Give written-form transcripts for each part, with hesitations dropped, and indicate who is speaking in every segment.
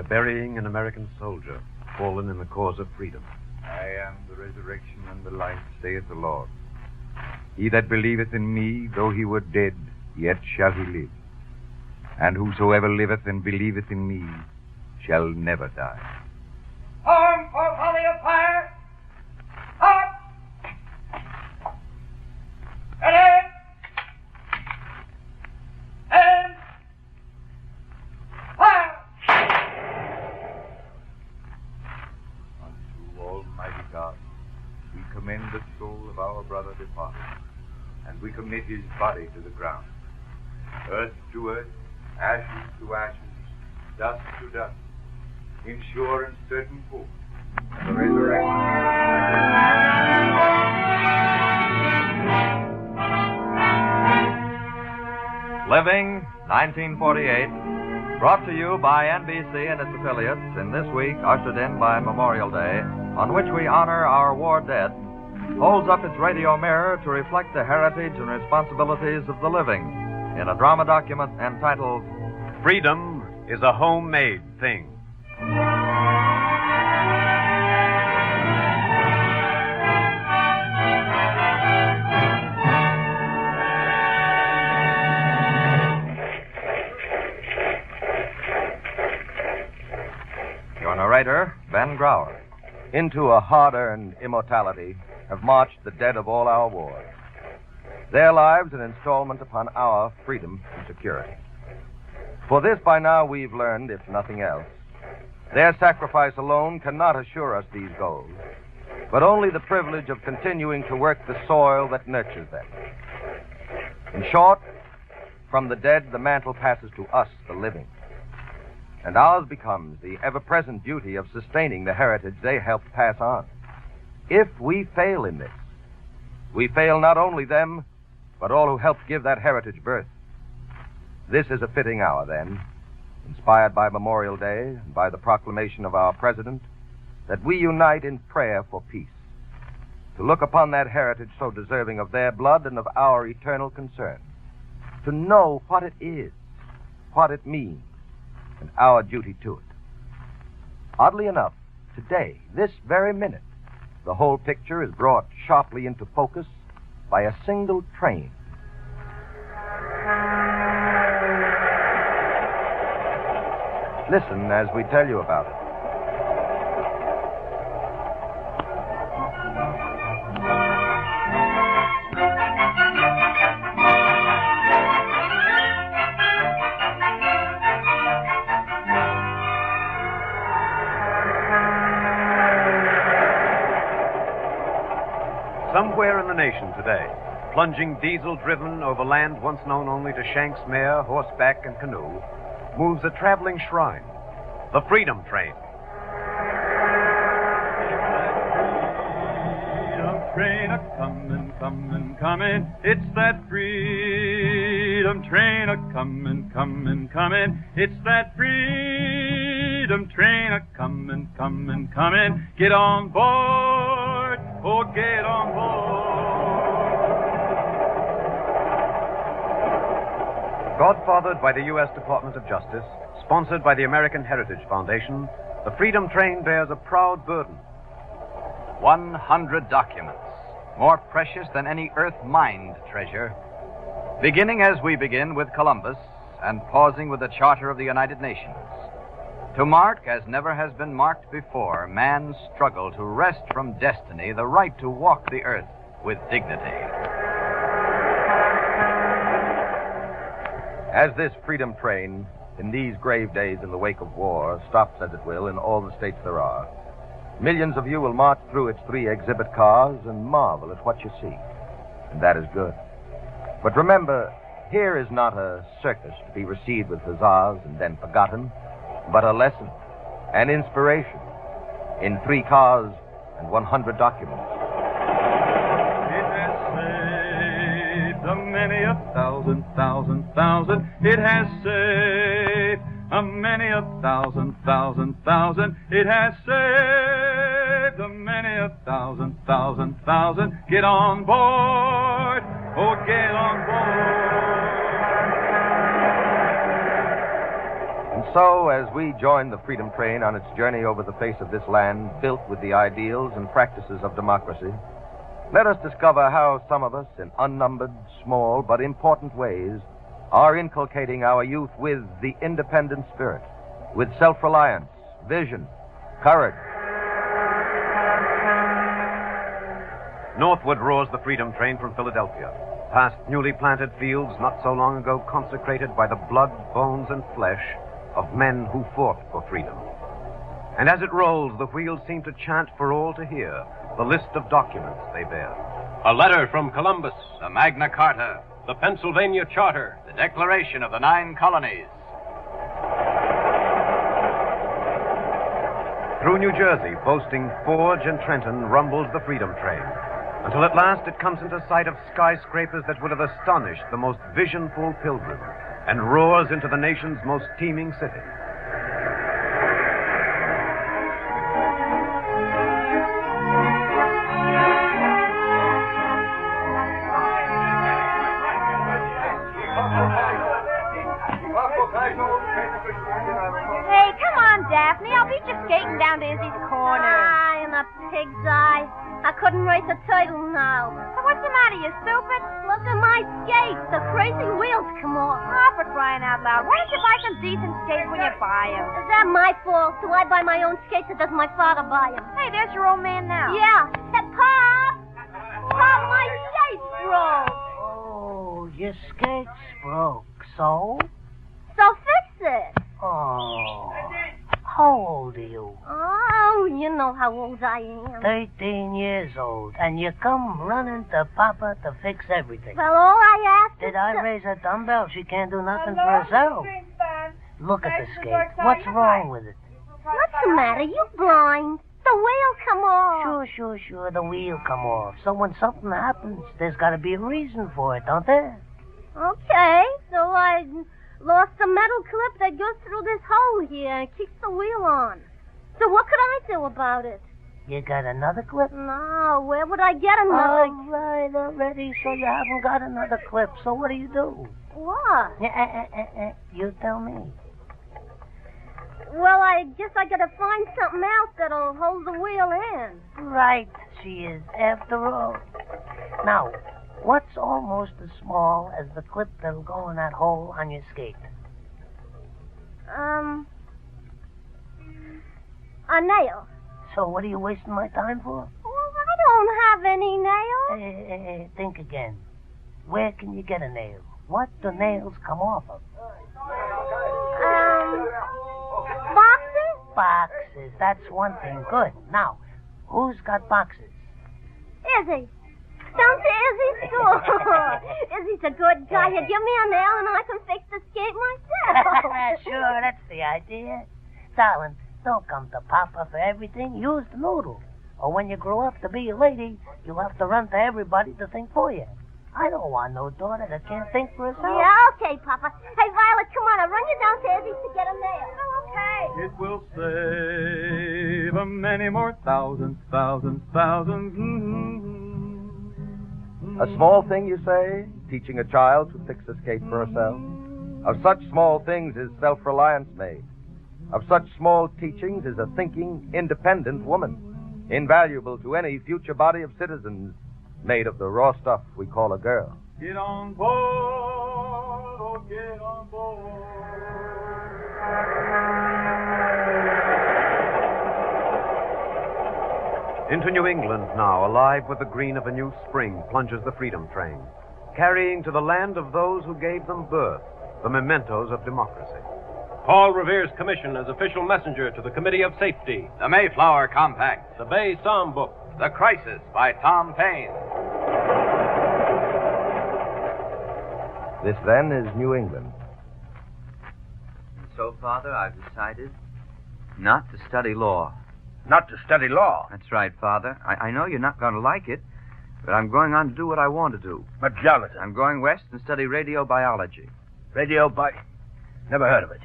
Speaker 1: burying an American soldier fallen in the cause of freedom.
Speaker 2: I am the resurrection and the life, saith the Lord. He that believeth in me, though he were dead, yet shall he live. And whosoever liveth and believeth in me shall never die.
Speaker 3: Arm for volley of fire! Up! Ready! And fire!
Speaker 2: Unto Almighty God, we commend the soul of our brother departed, and we commit his body to the ground. Earth to earth, ashes to ashes, dust to dust, in sure and certain hope of the resurrection.
Speaker 4: Living 1948, brought to you by NBC and its affiliates, in this week ushered in by Memorial Day, on which we honor our war dead, holds up its radio mirror to reflect the heritage and responsibilities of the living in a drama document entitled
Speaker 1: Freedom is a Homemade Thing.
Speaker 4: Your narrator, Ben Grauer. Into a hard-earned immortality have marched the dead of all our wars. Their lives an installment upon our freedom and security. For this by now we've learned, if nothing else. Their sacrifice alone cannot assure us these goals, but only the privilege of continuing to work the soil that nurtures them. In short, from the dead the mantle passes to us, the living. And ours becomes the ever-present duty of sustaining the heritage they helped pass on. If we fail in this, we fail not only them, but all who helped give that heritage birth. This is a fitting hour, then, inspired by Memorial Day and by the proclamation of our president, that we unite in prayer for peace, to look upon that heritage so deserving of their blood and of our eternal concern, to know what it is, what it means, and our duty to it. Oddly enough, today, this very minute, the whole picture is brought sharply into focus by a single train. Listen as we tell you about it.
Speaker 1: Somewhere in the nation today, plunging diesel-driven over land once known only to Shanks' mare, horseback, and canoe, moves a traveling shrine, the Freedom Train.
Speaker 5: Freedom train a-comin', comin', comin'. It's that freedom train a-comin', comin', comin'. It's that freedom train a-comin', comin', comin'. Get on board, oh, get on board.
Speaker 1: Godfathered by the U.S. Department of Justice, sponsored by the American Heritage Foundation, the Freedom Train bears a proud burden.
Speaker 6: 100 documents, more precious than any earth-mined treasure, beginning as we begin with Columbus and pausing with the Charter of the United Nations, to mark, as never has been marked before, man's struggle to wrest from destiny the right to walk the earth with dignity.
Speaker 4: As this freedom train, in these grave days in the wake of war, stops, as it will, in all the states there are, millions of you will march through its 3 exhibit cars and marvel at what you see. And that is good. But remember, here is not a circus to be received with huzzas and then forgotten, but a lesson, an inspiration, in 3 cars and 100 documents.
Speaker 5: It has saved a many a thousand. It has saved a many a thousand. It has saved a many a thousand. Get on board, oh, get on board.
Speaker 4: And So, as we join the Freedom Train on its journey over the face of this land built with the ideals and practices of democracy, let us discover how some of us, in unnumbered, small, but important ways, are inculcating our youth with the independent spirit, with self-reliance, vision, courage.
Speaker 1: Northward roars the Freedom Train from Philadelphia, past newly planted fields not so long ago consecrated by the blood, bones, and flesh of men who fought for freedom. And as it rolls, the wheels seem to chant for all to hear the list of documents they bear.
Speaker 7: A letter from Columbus,
Speaker 6: The Magna Carta,
Speaker 7: the Pennsylvania Charter,
Speaker 6: the Declaration of the 9 Colonies.
Speaker 1: Through New Jersey, boasting Forge and Trenton, rumbles the Freedom Train, until at last it comes into sight of skyscrapers that would have astonished the most visionful pilgrim, and roars into the nation's most teeming city.
Speaker 8: Hey, come on, Daphne. I'll beat you skating down to Izzy's corner. Ah, in a pig's eye. I couldn't race a turtle now. So what's the matter, you stupid? Look at my skates. The crazy wheels come off. Oh, for crying out loud. Why don't you buy some decent skates when you buy them? Is that my fault? Do I buy my own skates or does my father buy them? Hey, there's your old man now. Yeah. Hey, Pop! Pop, my skates broke.
Speaker 9: Oh, your skates broke. So?
Speaker 8: So fix it.
Speaker 9: Oh. How old are you?
Speaker 8: Oh, you know how old I am.
Speaker 9: 13 years old. And you come running to Papa to fix everything.
Speaker 8: Well, all I asked
Speaker 9: Did
Speaker 8: is
Speaker 9: I
Speaker 8: to...
Speaker 9: raise a dumbbell? She can't do nothing for herself. Look at the skate. What's wrong with it?
Speaker 8: What's the matter? You blind? The wheel come off.
Speaker 9: Sure. The wheel come off. So when something happens, there's got to be a reason for it, don't there?
Speaker 8: Okay, so I lost the metal clip that goes through this hole here and keeps the wheel on. So what could I do about it?
Speaker 9: You got another clip?
Speaker 8: No, where would I get another?
Speaker 9: All right, already. So you haven't got another clip. So what do?
Speaker 8: What?
Speaker 9: You tell me.
Speaker 8: Well, I guess I gotta find something else that'll hold the wheel in.
Speaker 9: Right, she is, after all. Now, what's almost as small as the clip that'll go in that hole on your skate?
Speaker 8: A nail.
Speaker 9: So what are you wasting my time for?
Speaker 8: Well, I don't have any nails.
Speaker 9: Think again. Where can you get a nail? What do nails come off of?
Speaker 8: Boxes?
Speaker 9: Boxes. That's one thing. Good. Now, who's got boxes?
Speaker 8: Izzy. Down to Izzy's school. Izzy's a good guy. He'll give me a nail and I can fix the skate myself.
Speaker 9: Sure, that's the idea. Darling, don't come to Papa for everything. Use the noodle. Or when you grow up to be a lady, you'll have to run to everybody to think for you. I don't want no daughter that can't think for herself.
Speaker 8: Yeah, okay, Papa. Hey, Violet, come on. I'll run you down to Izzy's to get a nail. Oh, okay.
Speaker 5: It will save a many more thousands.
Speaker 4: A small thing, you say? Teaching a child to fix a skate for herself? Of such small things is self-reliance made. Of such small teachings is a thinking, independent woman, invaluable to any future body of citizens made of the raw stuff we call a girl.
Speaker 5: Get on board, oh, get on board.
Speaker 1: Into New England now, alive with the green of a new spring, plunges the Freedom Train, carrying to the land of those who gave them birth the mementos of democracy.
Speaker 7: Paul Revere's commission as official messenger to the Committee of Safety.
Speaker 6: The Mayflower Compact.
Speaker 7: The Bay Psalm Book.
Speaker 6: The Crisis by Tom Paine.
Speaker 4: This, then, is New England.
Speaker 10: So, Father, I've decided not to study law.
Speaker 11: Not to study law?
Speaker 10: That's right, Father. I know you're not going to like it, but I'm going on to do what I want to do.
Speaker 11: But, Jonathan...
Speaker 10: I'm going west and study radiobiology.
Speaker 11: Never heard of it.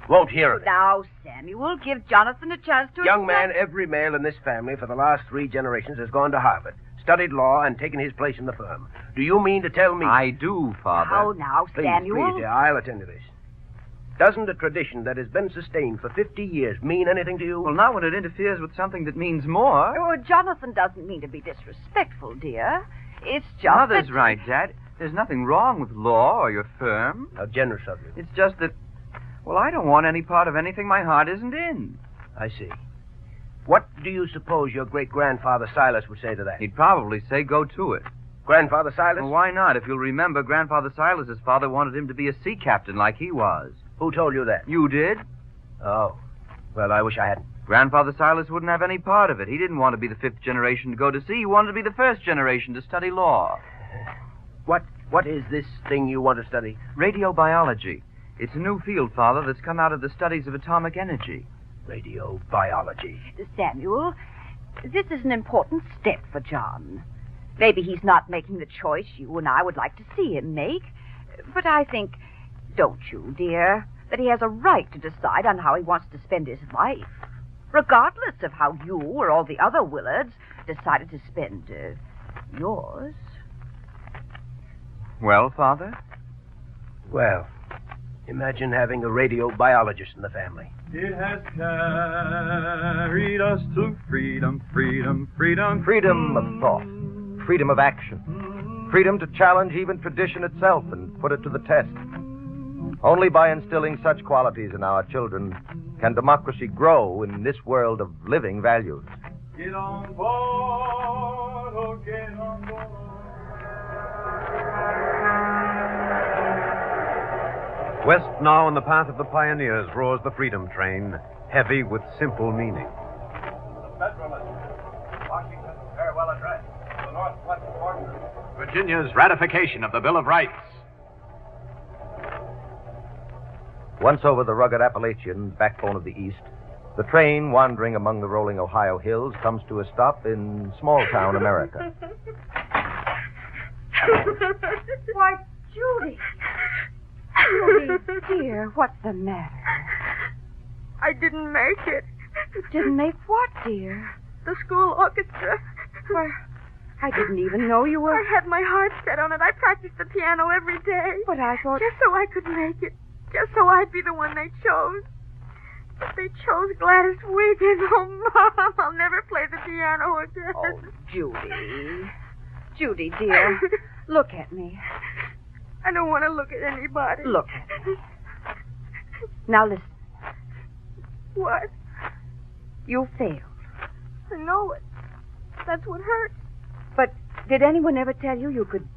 Speaker 11: Won't hear of it.
Speaker 12: Now, Samuel, give Jonathan a chance to...
Speaker 11: Young man, every male in this family for the last 3 generations has gone to Harvard, studied law, and taken his place in the firm. Do you mean to tell me...
Speaker 10: I do, Father.
Speaker 12: Now,
Speaker 11: Please,
Speaker 12: Samuel.
Speaker 11: Please, dear, I'll attend to this. Doesn't a tradition that has been sustained for 50 years mean anything to you?
Speaker 10: Well, not when it interferes with something that means more.
Speaker 12: Oh, Jonathan doesn't mean to be disrespectful, dear. It's just
Speaker 10: Mother's
Speaker 12: that...
Speaker 10: right, Dad. There's nothing wrong with law or your firm.
Speaker 11: How generous of you.
Speaker 10: It's just that, well, I don't want any part of anything my heart isn't in.
Speaker 11: I see. What do you suppose your great-grandfather Silas would say to that?
Speaker 10: He'd probably say, go to it.
Speaker 11: Grandfather Silas?
Speaker 10: Well, why not? If you'll remember, Grandfather Silas's father wanted him to be a sea captain like he was.
Speaker 11: Who told you that?
Speaker 10: You did.
Speaker 11: Oh. Well, I wish I hadn't.
Speaker 10: Grandfather Silas wouldn't have any part of it. He didn't want to be the 5th generation to go to sea. He wanted to be the 1st generation to study law.
Speaker 11: What is this thing you want to study?
Speaker 10: Radiobiology. It's a new field, Father, that's come out of the studies of atomic energy.
Speaker 11: Radiobiology.
Speaker 12: Samuel, this is an important step for John. Maybe he's not making the choice you and I would like to see him make. But I think, don't you, dear, that he has a right to decide on how he wants to spend his life, regardless of how you or all the other Willards decided to spend yours.
Speaker 10: Well, Father?
Speaker 11: Well, imagine having a radiobiologist in the family.
Speaker 5: It has carried us to freedom, freedom, freedom.
Speaker 4: Freedom of thought, freedom of action, freedom to challenge even tradition itself and put it to the test. Only by instilling such qualities in our children can democracy grow in this world of living values.
Speaker 5: Get on board, oh, get on board.
Speaker 1: West now on the path of the pioneers roars the freedom train, heavy with simple meaning.
Speaker 2: Washington's farewell address to the Northwest Border.
Speaker 6: Virginia's ratification of the Bill of Rights.
Speaker 4: Once over the rugged Appalachian backbone of the East, the train wandering among the rolling Ohio hills comes to a stop in small-town America.
Speaker 12: Why, Judy. Judy, dear, what's the matter?
Speaker 13: I didn't make it.
Speaker 12: You didn't make what, dear?
Speaker 13: The school orchestra.
Speaker 12: Why, I didn't even know you were...
Speaker 13: I had my heart set on it. I practiced the piano every day.
Speaker 12: But I thought...
Speaker 13: Just so I could make it. Just so I'd be the one they chose. But they chose Gladys Wiggin. Oh, Mom, I'll never play the piano again.
Speaker 12: Oh, Judy. Judy, dear, look at me.
Speaker 13: I don't want to look at anybody.
Speaker 12: Look at me. Now listen.
Speaker 13: What?
Speaker 12: You failed.
Speaker 13: I know it. That's what hurts.
Speaker 12: But did anyone ever tell you you could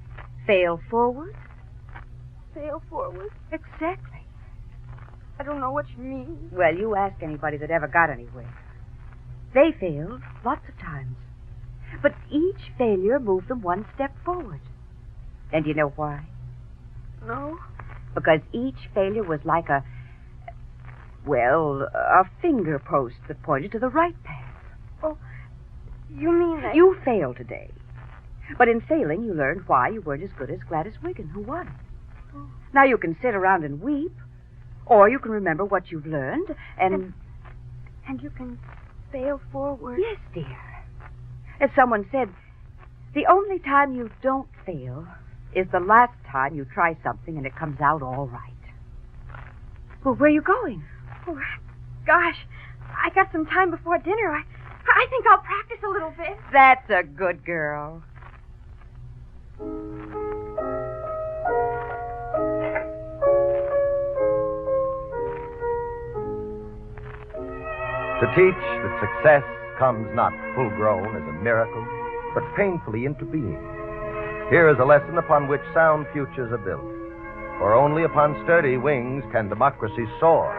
Speaker 12: fail forward?
Speaker 13: Fail forward?
Speaker 12: Exactly.
Speaker 13: I don't know what you mean.
Speaker 12: Well, you ask anybody that ever got anywhere. They failed lots of times. But each failure moved them one step forward. And do you know why?
Speaker 13: No.
Speaker 12: Because each failure was like a finger post that pointed to the right path.
Speaker 13: Oh, you mean that...
Speaker 12: You failed today. But in failing, you learned why you weren't as good as Gladys Wiggin, who won. Oh. Now you can sit around and weep, or you can remember what you've learned, and
Speaker 13: you can fail forward.
Speaker 12: Yes, dear. As someone said, the only time you don't fail is the last time you try something and it comes out all right. Well, where are you going?
Speaker 13: Oh, gosh, I got some time before dinner. I think I'll practice a little bit.
Speaker 12: That's a good girl.
Speaker 4: To teach that success comes not full-grown as a miracle, but painfully into being. Here is a lesson upon which sound futures are built. For only upon sturdy wings can democracy soar.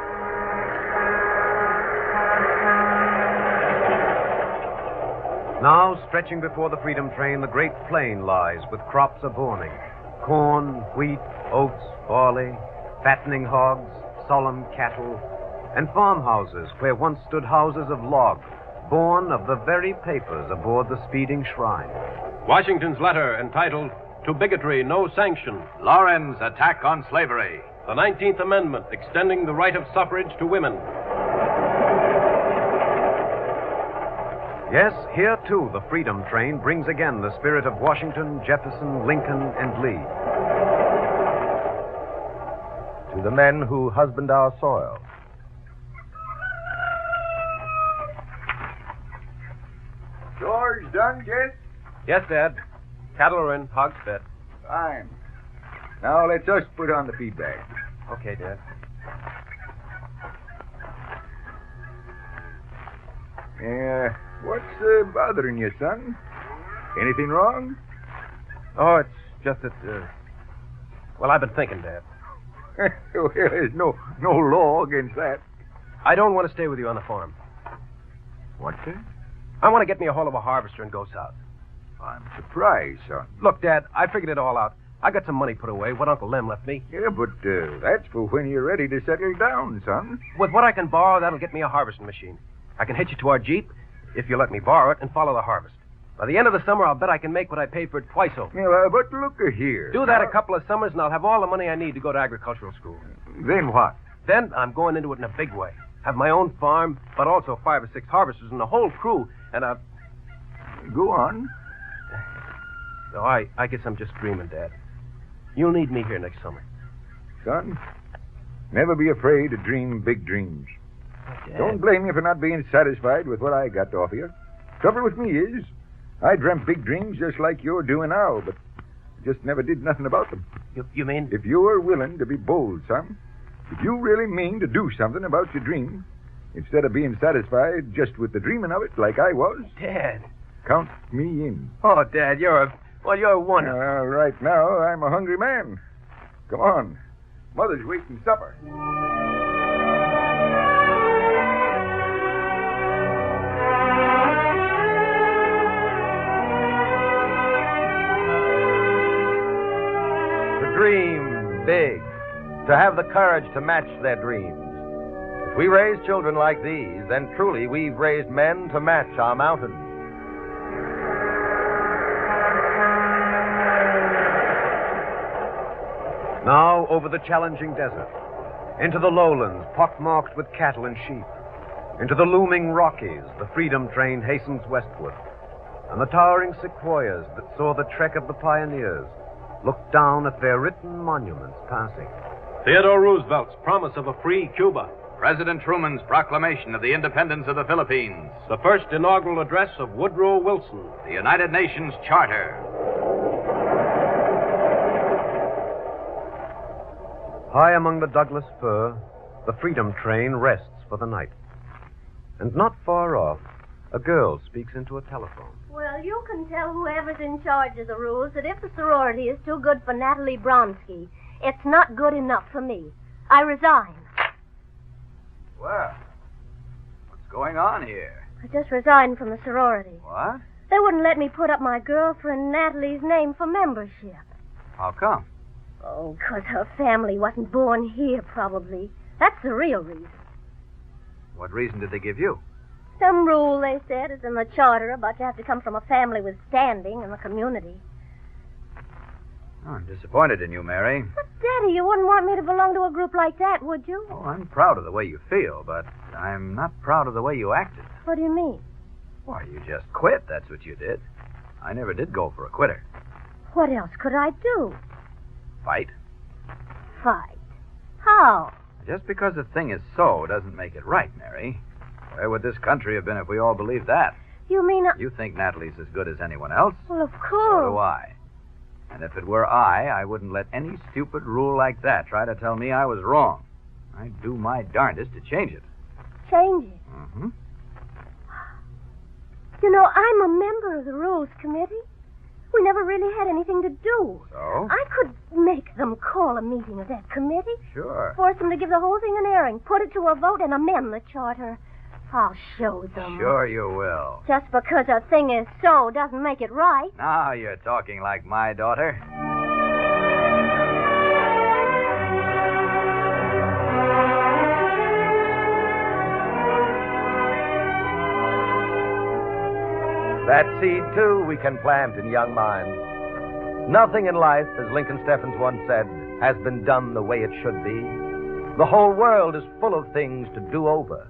Speaker 1: Now, stretching before the freedom train, the great plain lies with crops abourning. Corn, wheat, oats, barley, fattening hogs, solemn cattle, and farmhouses where once stood houses of log, born of the very papers aboard the speeding shrine.
Speaker 7: Washington's letter entitled, "To Bigotry No Sanction."
Speaker 6: Laurens' attack on slavery.
Speaker 7: The 19th Amendment extending the right of suffrage to women.
Speaker 1: Yes, here, too, the freedom train brings again the spirit of Washington, Jefferson, Lincoln, and Lee.
Speaker 4: to the men who husband our soil.
Speaker 2: George done, Jess?
Speaker 7: Yes, Dad. Cattle are in, hogs fed.
Speaker 2: Fine. Now let's us put on the feedback.
Speaker 7: Okay, Dad.
Speaker 2: What's bothering you, son? Anything wrong?
Speaker 7: Oh, it's just that, well, I've been thinking, Dad.
Speaker 2: Well, there's no law against that.
Speaker 7: I don't want to stay with you on the farm.
Speaker 2: What's that?
Speaker 7: I want to get me a hold of a harvester and go south.
Speaker 2: I'm surprised, son.
Speaker 7: Look, Dad, I figured it all out. I got some money put away, what Uncle Lem left me.
Speaker 2: Yeah, but that's for when you're ready to settle down, son.
Speaker 7: With what I can borrow, that'll get me a harvesting machine. I can hitch it to our Jeep, if you let me borrow it, and follow the harvest. By the end of the summer, I'll bet I can make what I paid for it twice over.
Speaker 2: Yeah, but look here.
Speaker 7: Do that a couple of summers, and I'll have all the money I need to go to agricultural school.
Speaker 2: Then what?
Speaker 7: Then I'm going into it in a big way. Have my own farm, but also 5 or 6 harvesters and the whole crew, and
Speaker 2: Go on.
Speaker 7: No, I guess I'm just dreaming, Dad. You'll need me here next summer.
Speaker 2: Son, never be afraid to dream big dreams.
Speaker 7: Dad.
Speaker 2: Don't blame me for not being satisfied with what I got to offer you. Trouble with me is, I dreamt big dreams just like you're doing now, but just never did nothing about them.
Speaker 7: You mean?
Speaker 2: If you are willing to be bold, son, if you really mean to do something about your dream, instead of being satisfied just with the dreaming of it like I was,
Speaker 7: Dad.
Speaker 2: count me in.
Speaker 7: Oh, Dad, you're wonderful.
Speaker 2: Right now, I'm a hungry man. Come on. Mother's waiting supper.
Speaker 4: To dream big, to have the courage to match their dreams. If we raise children like these, then truly we've raised men to match our mountains.
Speaker 1: Now over the challenging desert, into the lowlands pockmarked with cattle and sheep, into the looming Rockies, the freedom train hastens westward, and the towering sequoias that saw the trek of the pioneers look down at their written monuments passing.
Speaker 7: Theodore Roosevelt's promise of a free Cuba.
Speaker 6: President Truman's proclamation of the independence of the Philippines.
Speaker 7: The first inaugural address of Woodrow Wilson.
Speaker 6: The United Nations Charter.
Speaker 1: High among the Douglas fir, the freedom train rests for the night. And not far off, a girl speaks into a telephone.
Speaker 8: Well, you can tell whoever's in charge of the rules that if the sorority is too good for Natalie Bronsky, it's not good enough for me. I resign.
Speaker 6: Well, what's going on here?
Speaker 8: I just resigned from the sorority.
Speaker 6: What?
Speaker 8: They wouldn't let me put up my girlfriend Natalie's name for membership.
Speaker 6: How come?
Speaker 8: Oh, 'cause her family wasn't born here, probably. That's the real reason.
Speaker 6: What reason did they give you?
Speaker 8: Some rule, they said, is in the charter about you have to come from a family with standing in the community.
Speaker 6: Oh, I'm disappointed in you, Mary.
Speaker 8: But, Daddy, you wouldn't want me to belong to a group like that, would you?
Speaker 6: Oh, I'm proud of the way you feel, but I'm not proud of the way you acted.
Speaker 8: What do you mean?
Speaker 6: Why, you just quit, that's what you did. I never did go for a quitter.
Speaker 8: What else could I do?
Speaker 6: Fight?
Speaker 8: Fight? How?
Speaker 6: Just because a thing is so doesn't make it right, Mary. Where would this country have been if we all believed that?
Speaker 8: You mean
Speaker 6: You think Natalie's as good as anyone else?
Speaker 8: Well, of course.
Speaker 6: So do I. And if it were I wouldn't let any stupid rule like that try to tell me I was wrong. I'd do my darndest to change it.
Speaker 8: Change it?
Speaker 6: Mm-hmm.
Speaker 8: You know, I'm a member of the Rules Committee. We never really had anything to do.
Speaker 6: So?
Speaker 8: I could make them call a meeting of that committee.
Speaker 6: Sure.
Speaker 8: Force them to give the whole thing an airing, put it to a vote, and amend the charter. I'll show them.
Speaker 6: Sure you will.
Speaker 8: Just because a thing is so doesn't make it right.
Speaker 6: Now you're talking like my daughter.
Speaker 4: That seed, too, we can plant in young minds. Nothing in life, as Lincoln Steffens once said, has been done the way it should be. The whole world is full of things to do over.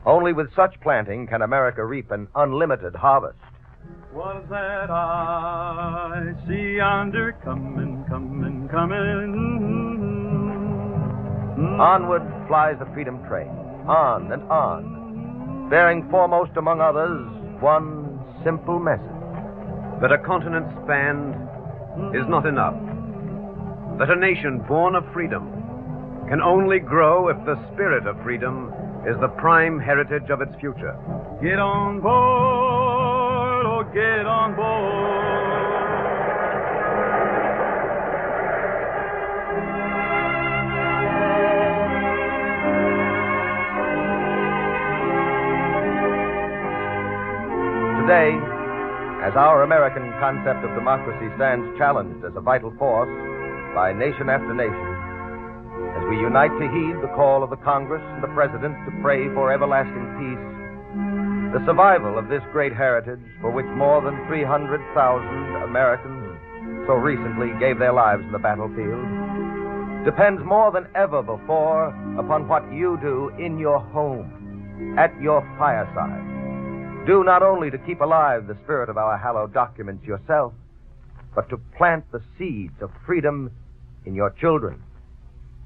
Speaker 4: Only with such planting can America reap an unlimited harvest.
Speaker 5: Was that I see yonder coming, coming, coming?
Speaker 4: Onward flies the freedom train, on and on, bearing foremost among others one simple message.
Speaker 1: That a continent spanned is not enough. That a nation born of freedom can only grow if the spirit of freedom is the prime heritage of its future.
Speaker 5: Get on board, oh, get on board.
Speaker 4: Today, as our American concept of democracy stands challenged as a vital force by nation after nation, as we unite to heed the call of the Congress and the President to pray for everlasting peace, the survival of this great heritage for which more than 300,000 Americans so recently gave their lives in the battlefield depends more than ever before upon what you do in your home, at your fireside. Do not only to keep alive the spirit of our hallowed documents yourself, but to plant the seeds of freedom in your children.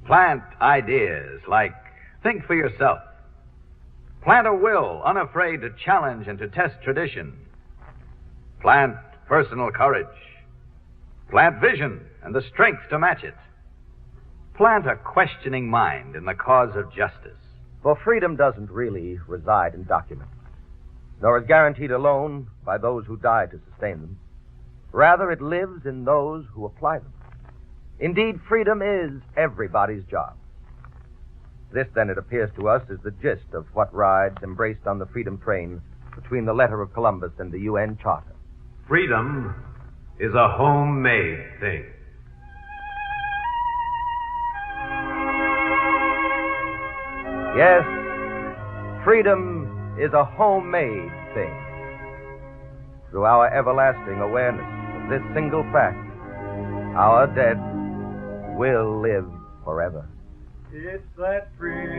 Speaker 6: Plant ideas like think for yourself. Plant a will unafraid to challenge and to test tradition. Plant personal courage. Plant vision and the strength to match it. Plant a questioning mind in the cause of justice.
Speaker 4: For freedom doesn't really reside in documents, nor is guaranteed alone by those who die to sustain them. Rather, it lives in those who apply them. Indeed, freedom is everybody's job. This, then, it appears to us, is the gist of what rides embraced on the freedom train between the letter of Columbus and the UN Charter.
Speaker 1: Freedom is a homemade thing.
Speaker 4: Yes, freedom is a homemade thing. Through our everlasting awareness of this single fact, our dead will live forever.
Speaker 5: It's that freedom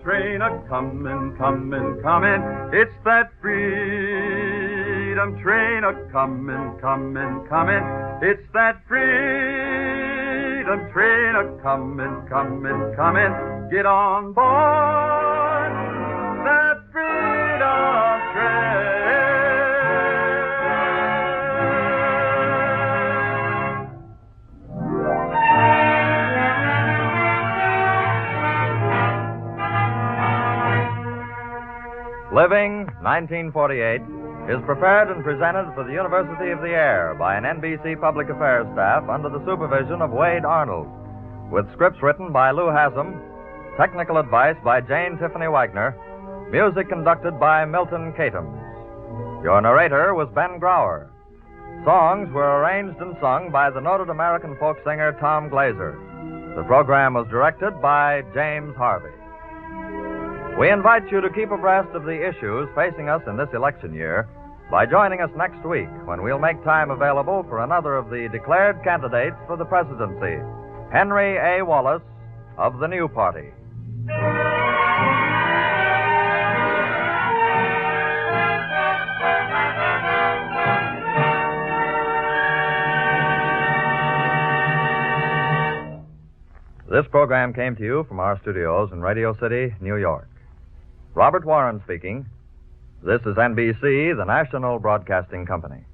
Speaker 5: train a-comin', comin', comin'. It's that freedom train a-comin', comin', comin'. It's that freedom train a-comin', comin', comin'. Get on board that freedom train.
Speaker 4: Living 1948 is prepared and presented for the University of the Air by an NBC Public Affairs staff under the supervision of Wade Arnold, with scripts written by Lou Haslam, technical advice by Jane Tiffany Wagner, music conducted by Milton Catums. Your narrator was Ben Grauer. Songs were arranged and sung by the noted American folk singer Tom Glazer. The program was directed by James Harvey. We invite you to keep abreast of the issues facing us in this election year by joining us next week when we'll make time available for another of the declared candidates for the presidency, Henry A. Wallace of the New Party. This program came to you from our studios in Radio City, New York. Robert Warren speaking. This is NBC, the National Broadcasting Company.